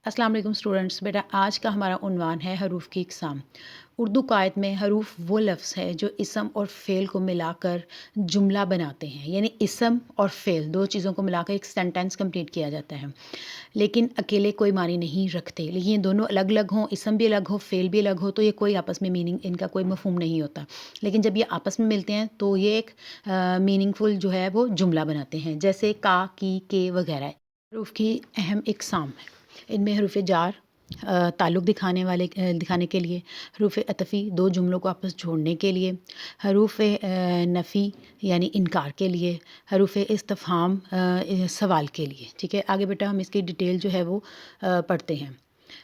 السلام علیکم اسٹوڈنٹس، بیٹا آج کا ہمارا عنوان ہے حروف کی اقسام۔ اردو قواعد میں حروف وہ لفظ ہے جو اسم اور فعل کو ملا کر جملہ بناتے ہیں، یعنی اسم اور فعل دو چیزوں کو ملا کر ایک سینٹینس کمپلیٹ کیا جاتا ہے، لیکن اکیلے کوئی معنی نہیں رکھتے، لیکن یہ دونوں الگ الگ ہوں، اسم بھی الگ ہو فعل بھی الگ ہو تو یہ کوئی آپس میں میننگ ان کا کوئی مفہوم نہیں ہوتا، لیکن جب یہ آپس میں ملتے ہیں تو یہ ایک میننگ فل جو ہے وہ جملہ بناتے ہیں، جیسے کا، کی، کے وغیرہ۔ حروف کی اہم اقسام ہے، ان میں حروف جار تعلق دکھانے کے لیے، حروف عطفی دو جملوں کو آپس جوڑنے کے لیے، حروف نفی یعنی انکار کے لیے، حروف استفہام سوال کے لیے۔ ٹھیک ہے، آگے بیٹا ہم اس کی ڈیٹیل جو ہے وہ پڑھتے ہیں۔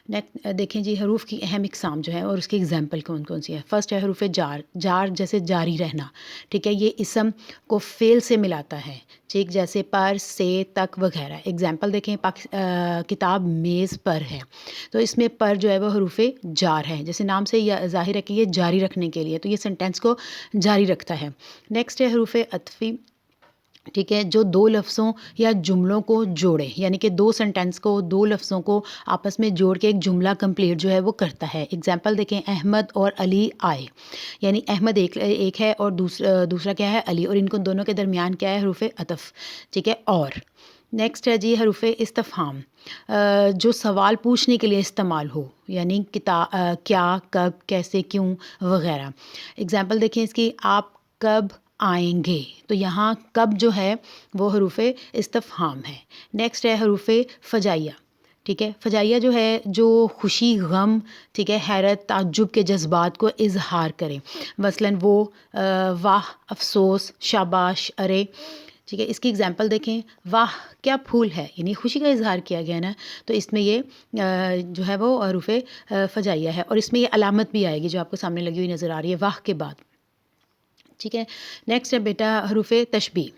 نیکسٹ دیکھیں جی، حروف کی اہم اقسام جو ہے اور اس کی اگزامپل کون کون سی ہے۔ فرسٹ ہے حروف جار، جار جیسے جاری رہنا، ٹھیک ہے، یہ اسم کو فعل سے ملاتا ہے، ٹھیک، جیسے پر، سے، تک وغیرہ۔ اگزامپل دیکھیں، کتاب میز پر ہے، تو اس میں پر جو ہے وہ حروف جار ہے، جیسے نام سے یہ ظاہر ہے کہ یہ جاری رکھنے کے لیے، تو یہ سینٹینس کو جاری رکھتا ہے۔ نیکسٹ ہے حروف عطفی، ٹھیک ہے، جو دو لفظوں یا جملوں کو جوڑے، یعنی کہ دو سینٹینس کو، دو لفظوں کو آپس میں جوڑ کے ایک جملہ کمپلیٹ جو ہے وہ کرتا ہے۔ اگزامپل دیکھیں، احمد اور علی آئے، یعنی احمد ایک ہے اور دوسرا کیا ہے، علی، اور ان کو دونوں کے درمیان کیا ہے، حروف عطف، ٹھیک ہے۔ اور نیکسٹ ہے جی حروف استفہام، جو سوال پوچھنے کے لیے استعمال ہو، یعنی کیا، کب، کیسے، کیوں وغیرہ۔ اگزامپل دیکھیں اس کی، آپ کب آئیں گے، تو یہاں کب جو ہے وہ حروف استفہام ہے۔ نیکسٹ ہے حروف فجائیہ، ٹھیک ہے، فجائیہ جو ہے جو خوشی، غم، ٹھیک ہے، حیرت، تعجب کے جذبات کو اظہار کرے، مثلاً وہ، واہ، افسوس، شاباش، ارے، ٹھیک ہے۔ اس کی اگزامپل دیکھیں، واہ کیا پھول ہے، یعنی خوشی کا اظہار کیا گیا نا، تو اس میں یہ جو ہے وہ حروف فجائیہ ہے، اور اس میں یہ علامت بھی آئے گی جو آپ کو سامنے لگی ہوئی نظر آ رہی ہے واہ کے بعد، ٹھیک ہے۔ نیکسٹ ہے بیٹا حروف تشبیہ،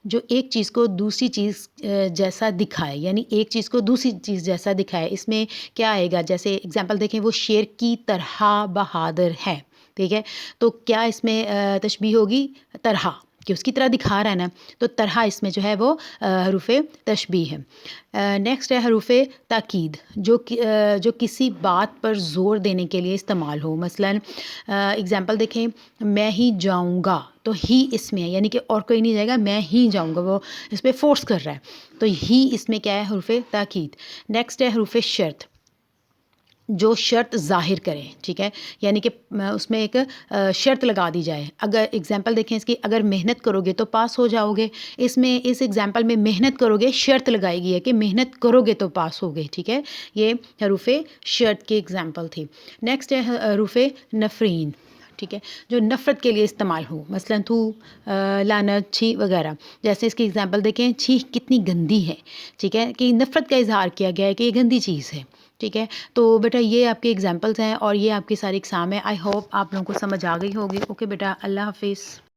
جو ایک چیز کو دوسری چیز جیسا دکھائے، یعنی ایک چیز کو دوسری چیز جیسا دکھائے۔ اس میں کیا آئے گا، جیسے اگزامپل دیکھیں، وہ شیر کی طرح بہادر ہے، ٹھیک ہے، تو کیا اس میں تشبیہ ہوگی، طرح، کہ اس کی طرح دکھا رہا ہے نا، تو طرح اس میں جو ہے وہ حروف تشبیہ ہے۔ نیکسٹ ہے حروف تاکید، جو کسی بات پر زور دینے کے لیے استعمال ہو، مثلاً اگزامپل دیکھیں، میں ہی جاؤں گا، تو ہی اس میں ہے، یعنی کہ اور کوئی نہیں جائے گا، میں ہی جاؤں گا، وہ اس پہ فورس کر رہا ہے، تو ہی اس میں کیا ہے، حروف تاکید۔ نیکسٹ ہے حروف شرط، جو شرط ظاہر کریں، ٹھیک ہے، یعنی کہ اس میں ایک شرط لگا دی جائے۔ اگر اگزامپل دیکھیں اس کی، اگر محنت کرو گے تو پاس ہو جاؤ گے، اس میں اس اگزامپل میں محنت کرو گے شرط لگائی گئی ہے کہ محنت کرو گے تو پاس ہوگے، ٹھیک ہے، یہ حروف شرط کی اگزامپل تھی۔ نیکسٹ ہے حروف نفرین، ٹھیک ہے، جو نفرت کے لیے استعمال ہو، مثلاً تو، لعنت، چھی وغیرہ۔ جیسے اس کی اگزامپل دیکھیں، چھی کتنی گندی ہے، ٹھیک ہے، کہ نفرت کا اظہار کیا گیا ہے کہ یہ گندی چیز ہے، ٹھیک ہے۔ تو بیٹا یہ آپ کے اگزامپلس ہیں اور یہ آپ کی ساری اقسام ہے۔ آئی ہوپ آپ لوگوں کو سمجھ آ گئی ہوگی۔ اوکے بیٹا، اللہ حافظ۔